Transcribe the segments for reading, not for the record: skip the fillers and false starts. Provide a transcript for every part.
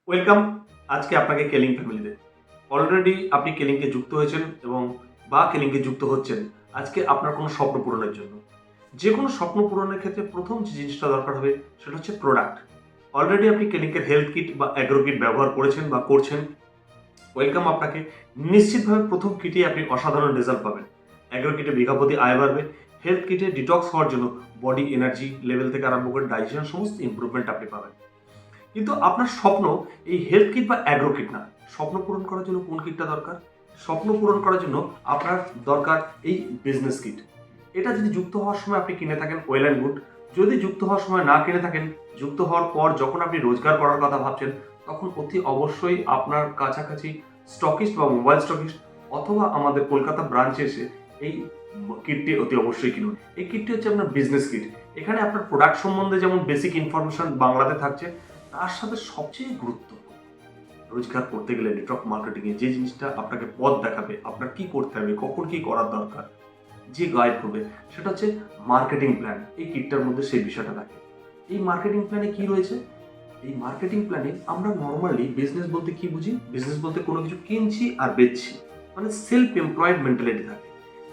Welcome আজকে আপনাকে killing ফ্যামিলিতে। অলরেডি আপনি কেলিংকে যুক্ত হয়েছেন এবং কেলিংকে যুক্ত হচ্ছেন আজকে আপনার কোনো স্বপ্ন পূরণের জন্য। যে কোনো স্বপ্ন পূরণের ক্ষেত্রে প্রথম যে জিনিসটা দরকার হবে সেটা হচ্ছে প্রোডাক্ট। অলরেডি আপনি কেলিংকের হেলথ কিট বা অ্যাগ্রো কিট ব্যবহার করেছেন বা করছেন। ওয়েলকাম আপনাকে। নিশ্চিতভাবে প্রথম কিটে আপনি অসাধারণ রেজাল্ট পাবেন। অ্যাগ্রো কিটে বিঘা প্রতি আয় বাড়বে। হেলথ কিটে ডিটক্স হওয়ার জন্য বডি এনার্জি লেভেল থেকে আরম্ভ করে ডাইজেশন সমস্ত ইমপ্রুভমেন্ট আপনি পাবেন। কিন্তু আপনার স্বপ্ন এই হেলথ কিট বা অ্যাগ্রো কিট না। স্বপ্ন পূরণ করার জন্য কোন কিটটা দরকার? স্বপ্ন পূরণ করার জন্য আপনার দরকার এই বিজনেস কিট। এটা যদি যুক্ত হওয়ার সময় আপনি কিনে থাকেন ওয়েল অ্যান্ড গুড। যদি যুক্ত হওয়ার সময় না কিনে থাকেন, যুক্ত হওয়ার পর যখন আপনি রোজগার করার কথা ভাবছেন, তখন অতি অবশ্যই আপনার কাছাকাছি স্টকিস্ট বা মোবাইল স্টকিস্ট অথবা আমাদের কলকাতা ব্রাঞ্চে এসে এই কিটটি অতি অবশ্যই কিনুন। এই কিটটি হচ্ছে আপনার বিজনেস কিট। এখানে আপনার প্রোডাক্ট সম্বন্ধে যেমন বেসিক ইনফরমেশন বাংলাতে থাকছে, তার সাথে সবচেয়ে গুরুত্বপূর্ণ রোজগার করতে গেলে নেটওয়ার্ক মার্কেটিং এ যে জিনিসটা আপনাকে পথ দেখাবে, আপনার কি করতে হবে, কখন কি করার দরকার, যে গাইড করবে, সেটা হচ্ছে মার্কেটিং প্ল্যান। এই কিটটার মধ্যে সেই বিষয়টা থাকে। এই মার্কেটিং প্ল্যানে কি রয়েছে? এই মার্কেটিং প্ল্যানে আমরা নর্মালি বিজনেস বলতে কি বুঝি? বিজনেস বলতে কোনো কিছু কিনছি আর বেচছি, মানে সেলফ এমপ্লয়েড মেন্টালিটি থাকে।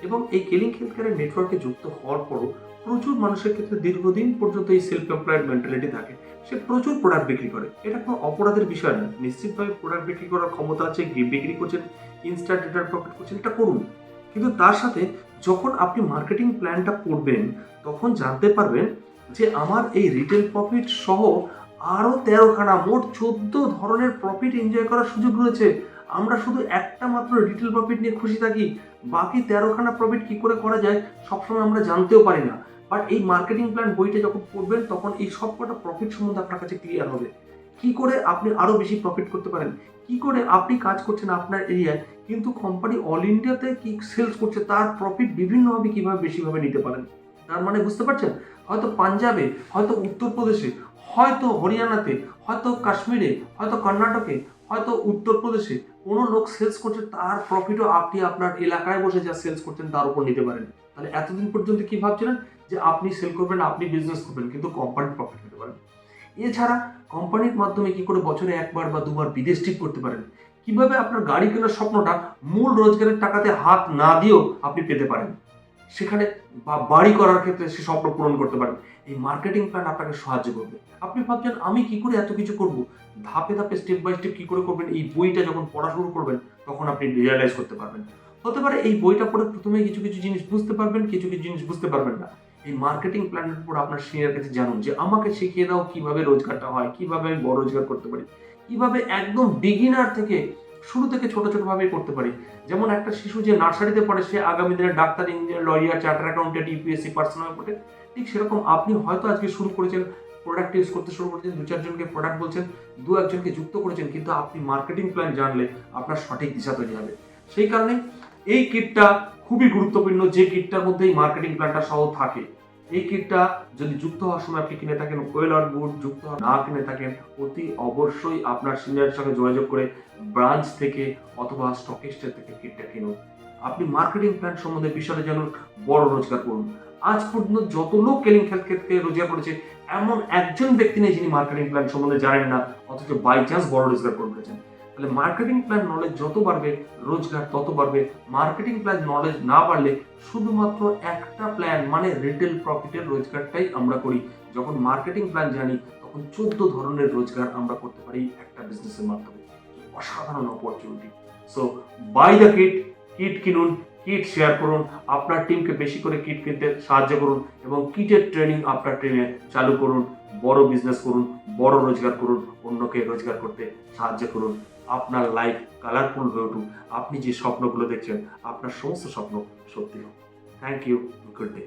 এবং এই কেলিং হেলথ কেয়ারের নেটওয়ার্কে যুক্ত হওয়ার পরও প্রচুর মানুষের ক্ষেত্রে দীর্ঘদিন পর্যন্ত এই সেলফ এমপ্লয়েড মেন্টালিটি থাকে। সে প্রচুর প্রোডাক্ট বিক্রি করে। এটা কোনো অপরাধের বিষয় না। নিশ্চিতভাবে প্রোডাক্ট বিক্রি করার ক্ষমতা আছে, বিক্রি করছেন, ইনস্ট্যান্ট রিটার্ন প্রফিট করছেন, এটা করুন। কিন্তু তার সাথে যখন আপনি মার্কেটিং প্ল্যানটা করবেন, তখন জানতে পারবেন যে আমার এই রিটেল প্রফিট সহ আরও 13খানা মোট 14 ধরনের প্রফিট এনজয় করার সুযোগ রয়েছে। আমরা শুধু একটা মাত্র রিটেল প্রফিট নিয়ে খুশি থাকি। বাকি 13খানা প্রফিট কি করে করা যায় সবসময় আমরা জানতেও পারি না। বাট এই মার্কেটিং প্ল্যান বইটা যখন পড়বেন, তখন এই সবকটা প্রফিট সম্বন্ধে আপনার কাছে ক্লিয়ার হবে। কি করে আপনি আরো বেশি প্রফিট করতে পারেন, কি করে আপনি কাজ করছেন আপনার এরিয়ায় কিন্তু কোম্পানি অল ইন্ডিয়াতে কি সেলস করছে তার প্রফিট বিভিন্নভাবে কিভাবে বেশিভাবে নিতে পারেন। তার মানে বুঝতে পারছেন? হয়তো পাঞ্জাবে, হয়তো উত্তরপ্রদেশে, হয়তো হরিয়ানাতে, হয়তো কাশ্মীরে, হয়তো কর্ণাটকে, হয়তো উত্তরপ্রদেশে কোনো লোক সেলস করছে, তার প্রফিটও আপনি আপনার এলাকায় বসে যা সেলস করছেন তার উপর নিতে পারেন। তাহলে এতদিন পর্যন্ত কি ভাবছিলেন যে আপনি সেল করবেন, আপনি বিজনেস করবেন, কিন্তু কোম্পানির প্রফিট নিতে পারেন। এছাড়া কোম্পানির মাধ্যমে কি করে বছরে একবার বা দুবার বিদেশ ট্রিপ করতে পারেন, কিভাবে আপনার গাড়ি কেনার স্বপ্নটা মূল রোজগারের টাকাতে হাত না দিয়েও আপনি পেতে পারেন, সেখানে বা বাড়ি করার ক্ষেত্রে সে স্বপ্ন পূরণ করতে পারেন। এই মার্কেটিং প্ল্যান আপনাকে সাহায্য করবে। আপনি ভাবছেন আমি কি করে এত কিছু করব, ধাপে ধাপে স্টেপ বাই স্টেপ কি করে করবেন, এই বইটা যখন পড়া শুরু করবেন তখন আপনি রিয়ালাইজ করতে পারবেন। হতে পারে এই বইটা পড়ে প্রথমে কিছু কিছু জিনিস বুঝতে পারবেন, কিছু কিছু জিনিস বুঝতে পারবেন না। এই মার্কেটিং প্ল্যানের উপর আপনার সিনিয়র কাছে জানুন যে আমাকে শিখিয়ে দাও কিভাবে রোজগারটা হয়, কিভাবে আমি বড় রোজগার করতে পারি, কিভাবে একদম বিগিনার থেকে শুরু থেকে ছোট ছোট ভাবে করতে পারি। যেমন একটা শিশু যে নার্সারিতে পড়ে সে আগামী দিনে doctor, engineer, lawyer, charter accountant, UPSC, personal পড়ে, ঠিক সেরকম আপনি হয়তো আজকে শুরু করেছেন, প্রোডাক্ট ইউজ করতে শুরু করেছেন, দু চারজনকে প্রোডাক্ট বলছেন, দু একজনকে যুক্ত করেছেন, কিন্তু আপনি মার্কেটিং প্ল্যান জানলে আপনার সঠিক দিশা তৈরি হবে। সেই কারণে এই কিটটা খুবই গুরুত্বপূর্ণ, যে কিটটার মধ্যে এই মার্কেটিং প্ল্যানটা সহ থাকে। এই কিটটা যদি যুক্ত হওয়ার সময় আপনি কিনে থাকেন ওয়েল অন গুড, যুক্ত না কিনে থাকেন অতি অবশ্যই আপনার সিনিয়রের সঙ্গে যোগাযোগ করে ব্রাঞ্চ থেকে অথবা স্টকিস্টের থেকে কিটটা কিনুন। আপনি মার্কেটিং প্ল্যান সম্বন্ধে বিশালে জানুন, বড় রোজগার করুন। আজ পর্যন্ত যত লোক কেলিং হেলথ থেকে রোজগার করেছে, এমন একজন ব্যক্তি নেই যিনি মার্কেটিং প্ল্যান সম্বন্ধে জানেন না অথচ বাই চান্স বড় রোজগার করে ফেলেছেন। তাহলে মার্কেটিং প্ল্যান নলেজ যত বাড়বে রোজগার তত বাড়বে। মার্কেটিং প্ল্যান নলেজ না বাড়লে শুধুমাত্র একটা প্ল্যান মানে রিটেল প্রফিটের রোজগারটাই আমরা করি। যখন মার্কেটিং প্ল্যান জানি তখন 14 ধরনের রোজগার আমরা করতে পারি একটা বিজনেসের মাধ্যমে। অসাধারণ opportunity. So buy the kit, kit কিনুন, কিট শেয়ার করুন, আপনার টিমকে বেশি করে কিট কিনতে সাহায্য করুন এবং কিটের ট্রেনিং আপনার টিমে চালু করুন। বড় বিজনেস করুন, বড় রোজগার করুন, অন্যকে রোজগার করতে সাহায্য করুন। আপনার লাইফ কালারফুল হয়ে উঠুক। আপনি যে স্বপ্নগুলো দেখছেন আপনার সমস্ত স্বপ্ন সত্যি হোক। Thank you, good day.